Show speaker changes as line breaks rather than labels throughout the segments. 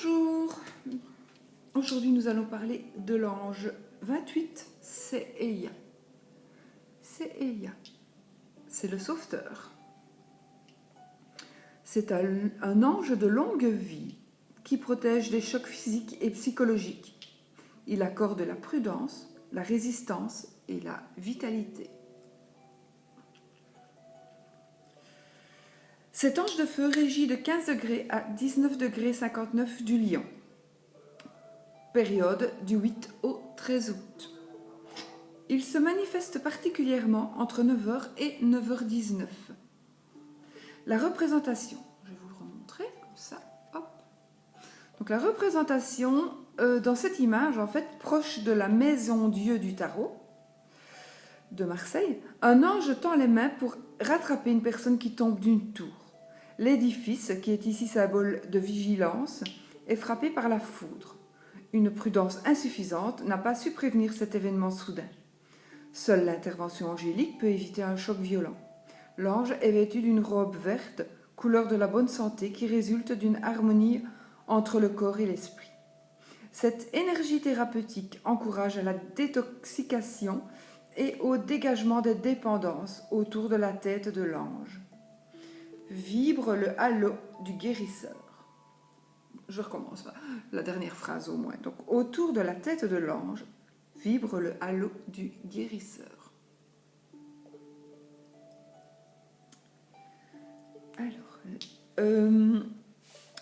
Bonjour, aujourd'hui nous allons parler de l'ange 28, Seiya. Seiya, c'est le sauveteur. C'est un ange de longue vie qui protège des chocs physiques et psychologiques. Il accorde la prudence, la résistance et la vitalité. Cet ange de feu régit de 15 degrés à 19 degrés 59 du Lion. Période du 8 au 13 août. Il se manifeste particulièrement entre 9h et 9h19. La représentation, je vais vous le remontrer comme ça. Hop. Donc la représentation dans cette image, en fait, proche de la maison Dieu du tarot de Marseille, un ange tend les mains pour rattraper une personne qui tombe d'une tour. L'édifice, qui est ici symbole de vigilance, est frappé par la foudre. Une prudence insuffisante n'a pas su prévenir cet événement soudain. Seule l'intervention angélique peut éviter un choc violent. L'ange est vêtu d'une robe verte, couleur de la bonne santé, qui résulte d'une harmonie entre le corps et l'esprit. Cette énergie thérapeutique encourage à la détoxication et au dégagement des dépendances autour de la tête de l'ange. Vibre le halo du guérisseur. Je recommence la dernière phrase au moins. Donc, autour de la tête de l'ange, vibre le halo du guérisseur. Alors,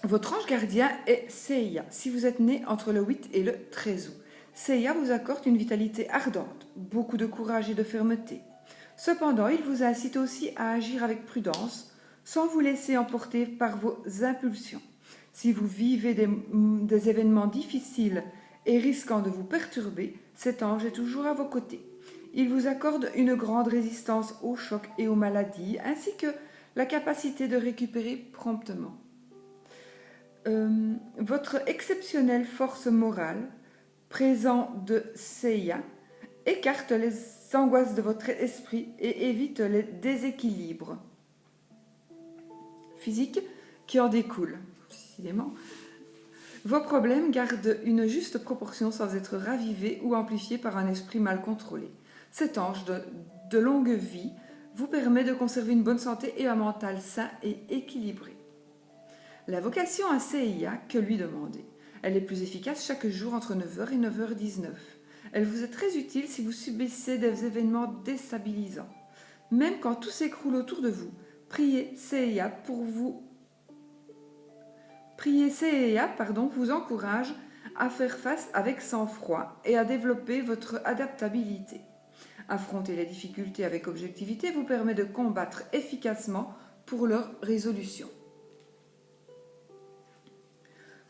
votre ange gardien est Seiya, si vous êtes né entre le 8 et le 13 août. Seiya vous accorde une vitalité ardente, beaucoup de courage et de fermeté. Cependant, il vous incite aussi à agir avec prudence, sans vous laisser emporter par vos impulsions. Si vous vivez des événements difficiles et risquant de vous perturber, cet ange est toujours à vos côtés. Il vous accorde une grande résistance aux chocs et aux maladies, ainsi que la capacité de récupérer promptement. Votre exceptionnelle force morale, présent de Seiya, écarte les angoisses de votre esprit et évite les déséquilibres physiques qui en découlent. Précisément. Vos problèmes gardent une juste proportion sans être ravivés ou amplifiés par un esprit mal contrôlé. Cet ange de longue vie vous permet de conserver une bonne santé et un mental sain et équilibré. La vocation à Seiya, que lui demander? Elle est plus efficace chaque jour entre 9h et 9h19. Elle vous est très utile si vous subissez des événements déstabilisants. Même quand tout s'écroule autour de vous, priez Seiya vous encourage à faire face avec sang-froid et à développer votre adaptabilité. Affronter les difficultés avec objectivité vous permet de combattre efficacement pour leur résolution.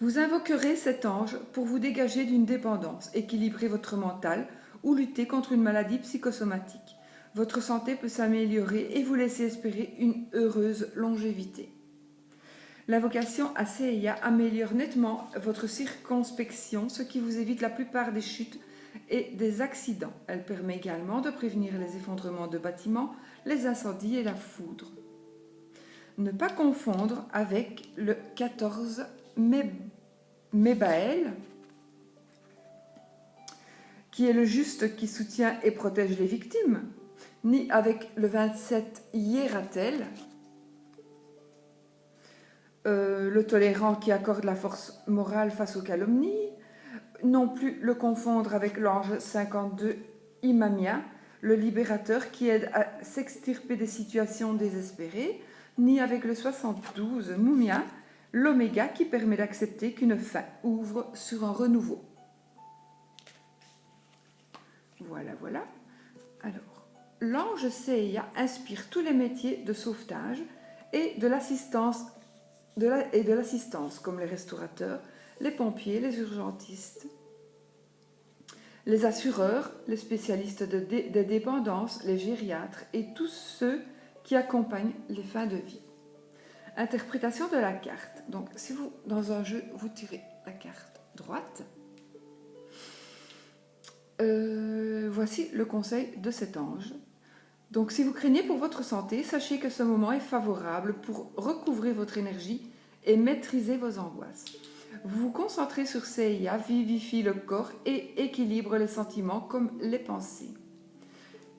Vous invoquerez cet ange pour vous dégager d'une dépendance, équilibrer votre mental ou lutter contre une maladie psychosomatique. Votre santé peut s'améliorer et vous laisser espérer une heureuse longévité. L'invocation à Seiya améliore nettement votre circonspection, ce qui vous évite la plupart des chutes et des accidents. Elle permet également de prévenir les effondrements de bâtiments, les incendies et la foudre. Ne pas confondre avec le 14 Mébaël, qui est le juste qui soutient et protège les victimes, ni avec le 27 Hiératel, le tolérant qui accorde la force morale face aux calomnies, non plus le confondre avec l'ange 52 Imamia, le libérateur qui aide à s'extirper des situations désespérées, ni avec le 72 Mumia, l'oméga qui permet d'accepter qu'une fin ouvre sur un renouveau. Voilà. Alors, l'ange Seiya inspire tous les métiers de sauvetage et de l'assistance, comme les restaurateurs, les pompiers, les urgentistes, les assureurs, les spécialistes des dépendances, les gériatres et tous ceux qui accompagnent les fins de vie. Interprétation de la carte. Donc, si vous, dans un jeu, vous tirez la carte droite, voici le conseil de cet ange. Donc, si vous craignez pour votre santé, sachez que ce moment est favorable pour recouvrer votre énergie et maîtriser vos angoisses. Vous vous concentrez sur Seiya, vivifie le corps et équilibre les sentiments comme les pensées.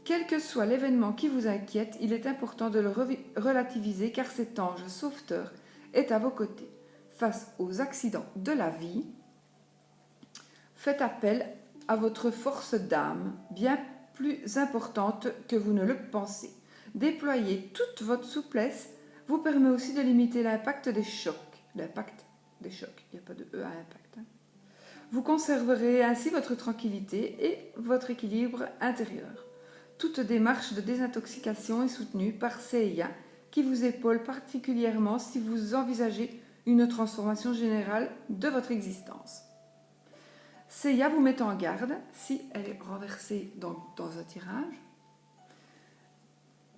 Quel que soit l'événement qui vous inquiète, il est important de le relativiser car cet ange sauveteur est à vos côtés. Face aux accidents de la vie, faites appel à votre force d'âme, bien plus importante que vous ne le pensez. Déployer toute votre souplesse vous permet aussi de limiter l'impact des chocs. L'impact des chocs, il n'y a pas de E à impact. Vous conserverez ainsi votre tranquillité et votre équilibre intérieur. Toute démarche de désintoxication est soutenue par Seiya, qui vous épaule particulièrement si vous envisagez une transformation générale de votre existence. Seiya vous met en garde, si elle est renversée dans un tirage,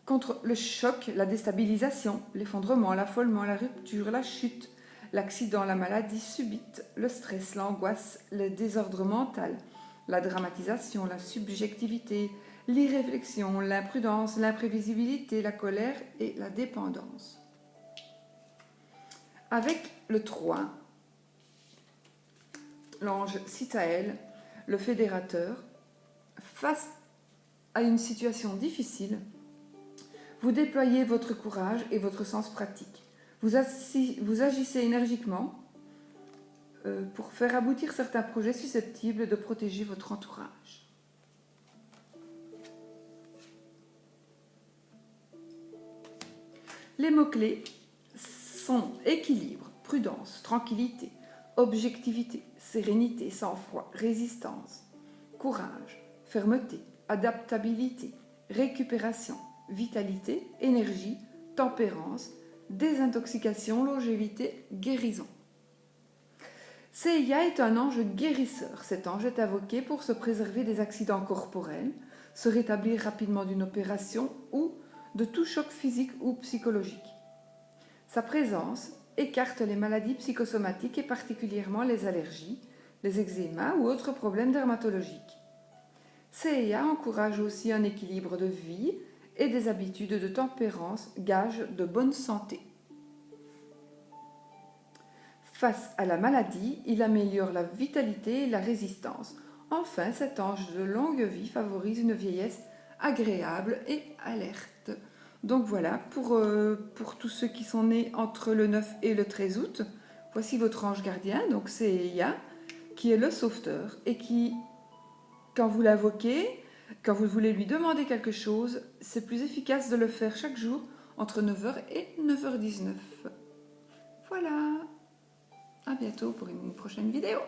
contre le choc, la déstabilisation, l'effondrement, l'affolement, la rupture, la chute, l'accident, la maladie subite, le stress, l'angoisse, le désordre mental, la dramatisation, la subjectivité, l'irréflexion, l'imprudence, l'imprévisibilité, la colère et la dépendance. Avec le 3, l'ange Sitaël, le fédérateur, face à une situation difficile, vous déployez votre courage et votre sens pratique. Vous agissez énergiquement pour faire aboutir certains projets susceptibles de protéger votre entourage. Les mots-clés sont équilibre, prudence, tranquillité, objectivité, sérénité, sang-froid, résistance, courage, fermeté, adaptabilité, récupération, vitalité, énergie, tempérance, désintoxication, longévité, guérison. Seiya est un ange guérisseur. Cet ange est invoqué pour se préserver des accidents corporels, se rétablir rapidement d'une opération ou de tout choc physique ou psychologique. Sa présence écarte les maladies psychosomatiques et particulièrement les allergies, les eczémas ou autres problèmes dermatologiques. Seiya encourage aussi un équilibre de vie et des habitudes de tempérance, gage de bonne santé. Face à la maladie, il améliore la vitalité et la résistance. Enfin, cet ange de longue vie favorise une vieillesse agréable et alerte. Donc voilà, pour tous ceux qui sont nés entre le 9 et le 13 août, voici votre ange gardien, donc c'est Seiya, qui est le sauveteur et qui, quand vous l'invoquez, quand vous voulez lui demander quelque chose, c'est plus efficace de le faire chaque jour entre 9h et 9h19. Voilà, à bientôt pour une prochaine vidéo.